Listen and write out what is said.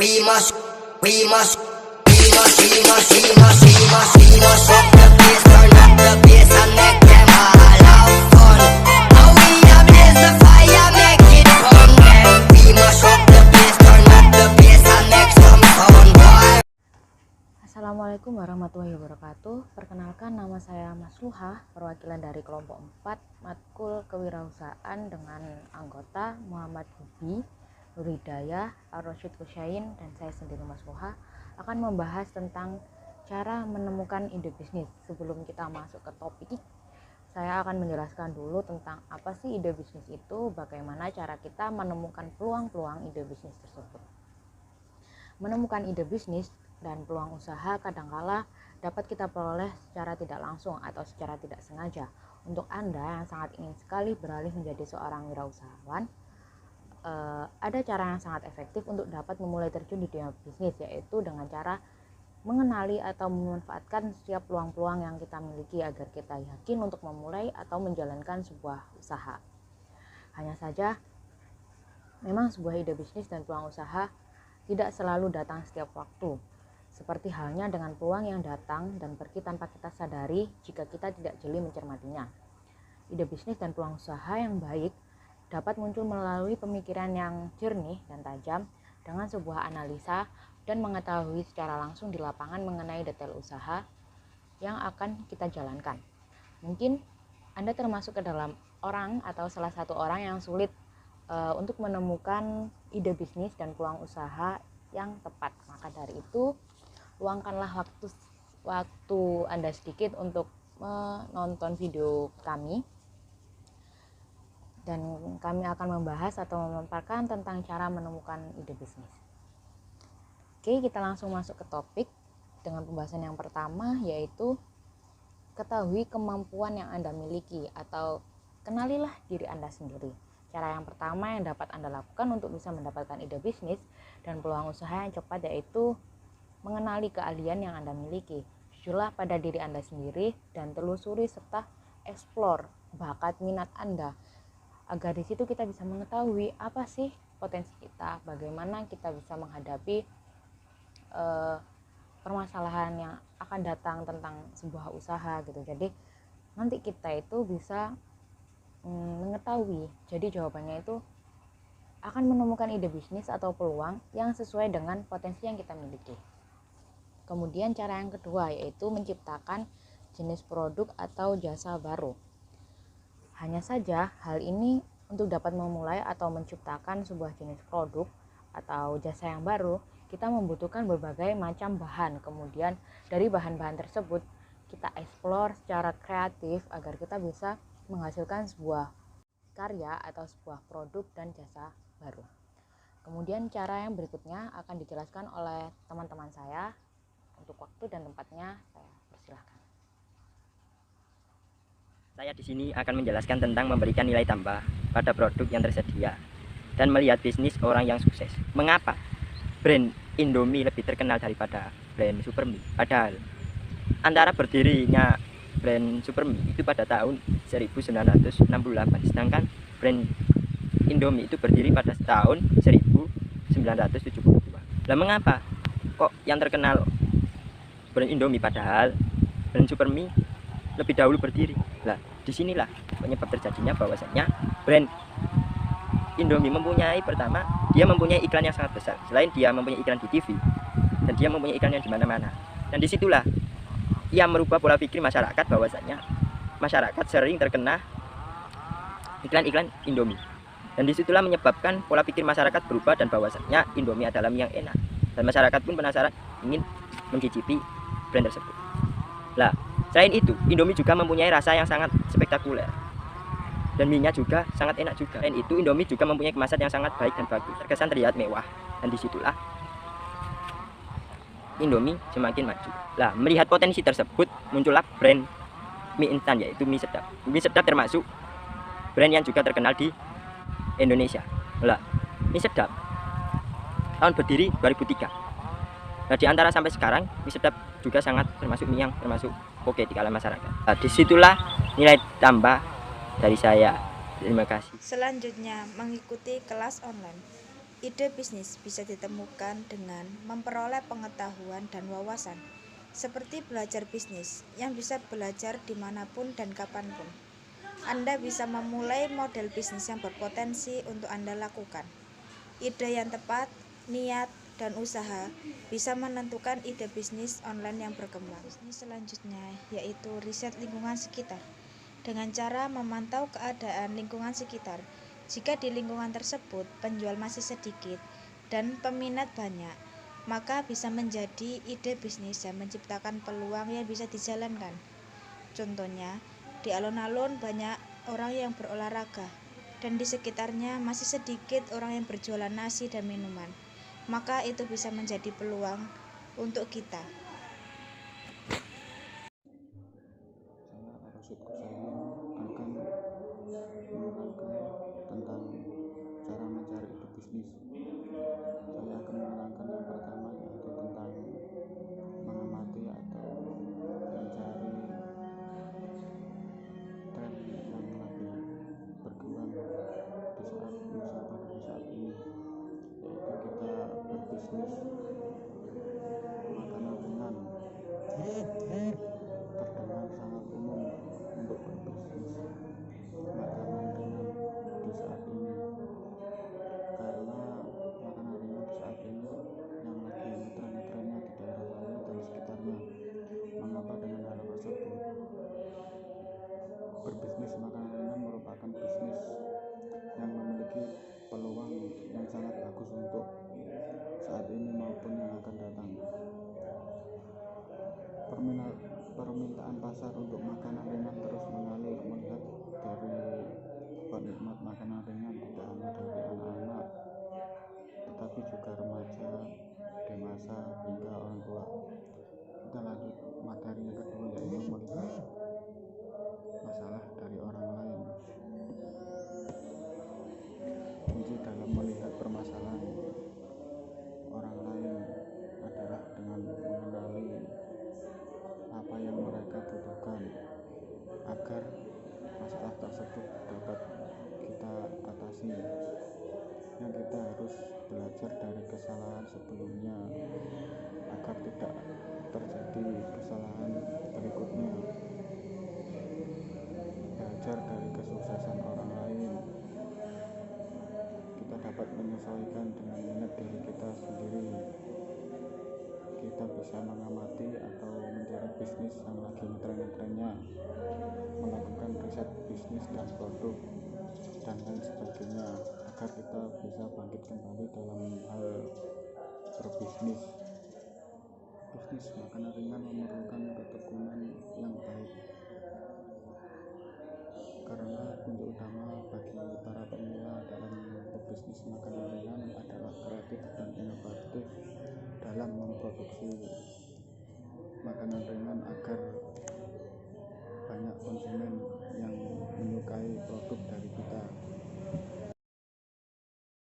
We must, we must, we must, we must, we must, we must, we must rock the place, turn up the bass and make them all have fun. How we ablaze the fire, make it fun. Then we must rock the place, turn up the bass and make some sound, boy. Assalamualaikum warahmatullahi wabarakatuh. Perkenalkan, nama saya Mas Luha, perwakilan dari kelompok 4 Matkul Kewirausahaan dengan anggota Muhammad Hubi, Nur Hidayah, Ar-Rasyid Kusyain, dan saya sendiri Mas Luha akan membahas tentang cara menemukan ide bisnis. Sebelum kita masuk ke topik, saya akan menjelaskan dulu tentang apa sih ide bisnis itu, bagaimana cara kita menemukan peluang-peluang ide bisnis tersebut. Menemukan ide bisnis dan peluang usaha kadangkala dapat kita peroleh secara tidak langsung atau secara tidak sengaja. Untuk Anda yang sangat ingin sekali beralih menjadi seorang wirausahawan, ada cara yang sangat efektif untuk dapat memulai terjun di dunia bisnis, yaitu dengan cara mengenali atau memanfaatkan setiap peluang-peluang yang kita miliki agar kita yakin untuk memulai atau menjalankan sebuah usaha. Hanya saja, memang sebuah ide bisnis dan peluang usaha tidak selalu datang setiap waktu. Seperti halnya dengan peluang yang datang dan pergi tanpa kita sadari jika kita tidak jeli mencermatinya. Ide bisnis dan peluang usaha yang baik dapat muncul melalui pemikiran yang jernih dan tajam dengan sebuah analisa dan mengetahui secara langsung di lapangan mengenai detail usaha yang akan kita jalankan. Mungkin Anda termasuk ke dalam orang atau salah satu orang yang sulit untuk menemukan ide bisnis dan peluang usaha yang tepat. Maka dari itu, luangkanlah waktu Anda sedikit untuk menonton video kami, dan kami akan membahas atau memaparkan tentang cara menemukan ide bisnis. Oke, kita langsung masuk ke topik dengan pembahasan yang pertama, yaitu ketahui kemampuan yang Anda miliki atau kenalilah diri Anda sendiri. Cara yang pertama yang dapat Anda lakukan untuk bisa mendapatkan ide bisnis dan peluang usaha yang cepat yaitu mengenali keahlian yang Anda miliki. Jujurlah pada diri Anda sendiri dan telusuri serta eksplor bakat minat Anda, agar di situ kita bisa mengetahui apa sih potensi kita, bagaimana kita bisa menghadapi permasalahan yang akan datang tentang sebuah usaha gitu. Jadi nanti kita itu bisa mengetahui. Jadi jawabannya itu akan menemukan ide bisnis atau peluang yang sesuai dengan potensi yang kita miliki. Kemudian cara yang kedua yaitu menciptakan jenis produk atau jasa baru. Hanya saja hal ini untuk dapat memulai atau menciptakan sebuah jenis produk atau jasa yang baru, kita membutuhkan berbagai macam bahan. Kemudian dari bahan-bahan tersebut kita eksplor secara kreatif agar kita bisa menghasilkan sebuah karya atau sebuah produk dan jasa baru. Kemudian cara yang berikutnya akan dijelaskan oleh teman-teman saya. Untuk waktu dan tempatnya saya persilahkan. Saya di sini akan menjelaskan tentang memberikan nilai tambah pada produk yang tersedia dan melihat bisnis orang yang sukses. Mengapa brand Indomie lebih terkenal daripada brand Supermie? Padahal antara berdirinya brand Supermie itu pada tahun 1968, sedangkan brand Indomie itu berdiri pada tahun 1972. Lah mengapa kok yang terkenal brand Indomie padahal brand Supermie lebih dahulu berdiri? Lah, disinilah penyebab terjadinya bahwasanya brand Indomie mempunyai, pertama, dia mempunyai iklan yang sangat besar. Selain dia mempunyai iklan di TV dan dia mempunyai iklan yang di mana-mana. Dan disitulah ia merubah pola pikir masyarakat bahwasanya masyarakat sering terkena iklan-iklan Indomie. Dan disitulah menyebabkan pola pikir masyarakat berubah dan bahwasanya Indomie adalah mie yang enak. Dan masyarakat pun penasaran ingin mencicipi brand tersebut. Lah, selain itu, Indomie juga mempunyai rasa yang sangat spektakuler. Dan mie-nya juga sangat enak juga. Selain itu, Indomie juga mempunyai kemasan yang sangat baik dan bagus. Terkesan terlihat mewah. Dan disitulah Indomie semakin maju. Lah, melihat potensi tersebut, muncullah brand mie instan yaitu mie sedap. Mie sedap termasuk brand yang juga terkenal di Indonesia. Lah, mie sedap tahun berdiri 2003. Nah, di antara sampai sekarang, mie sedap juga sangat termasuk mie yang termasuk oke di kalangan masyarakat. Nah, disitulah nilai tambah dari saya. Terima kasih. Selanjutnya, mengikuti kelas online. Ide bisnis bisa ditemukan dengan memperoleh pengetahuan dan wawasan, seperti belajar bisnis yang bisa belajar dimanapun dan kapanpun. Anda bisa memulai model bisnis yang berpotensi untuk Anda lakukan. Ide yang tepat, niat, dan usaha bisa menentukan ide bisnis online yang berkembang. Bisnis selanjutnya yaitu riset lingkungan sekitar. Dengan cara memantau keadaan lingkungan sekitar, jika di lingkungan tersebut penjual masih sedikit dan peminat banyak, maka bisa menjadi ide bisnis dan menciptakan peluang yang bisa dijalankan. Contohnya, di alun-alun banyak orang yang berolahraga dan di sekitarnya masih sedikit orang yang berjualan nasi dan minuman, maka itu bisa menjadi peluang untuk kita. Saya Arosid Kusayin akan menerangkan tentang cara mencari ide bisnis. Saya akan menerangkan yang pertama yaitu tentang mengamati atau mencari tren yang lagi berkembang di saat Nusantara saat ini, yaitu kita berbisnis makanan ringan. Terdengar sangat umum untuk berbisnis makanan ringan di saat ini, karena makanan ringan di saat ini yang lagi ngetren-ngetrennya di daerah saya dan sekitarnya. Mengapa dengan hal tersebut? Berbisnis makanan ringan merupakan bisnis yang memiliki peluang yang sangat bagus untuk saat ini maupun yang akan datang. Permintaan pasar untuk makanan ringan terus mengalir, melihat dari penikmat makanan ringan tidak hanya dari anak-anak, tetapi juga remaja, dewasa, hingga orang tua. Kita lanjut materi yang kedua, yaitu melihat masalah dari orang lain. Kunci dalam melihat permasalahan orang lain adalah dengan mengenali apa yang mereka butuhkan agar masalah tersebut dapat kita atasi. Yang kita harus belajar dari kesalahan sebelumnya agar tidak terjadi kesalahan berikutnya. Belajar dari kesuksesan orang lain, kita dapat menyesuaikan dengan minat diri kita sendiri. Kita bisa mengamati atau mencari bisnis yang lagi ngetren-ngetrennya, melakukan riset bisnis dan produk dan lain sebagainya, agar kita bisa bangkit kembali dalam hal berbisnis. Bisnis makanan ringan memerlukan ketekunan yang baik, karena kunci utama bagi para pemula dalam berbisnis makanan ringan adalah kreatif dan inovatif dalam memproduksi makanan ringan agar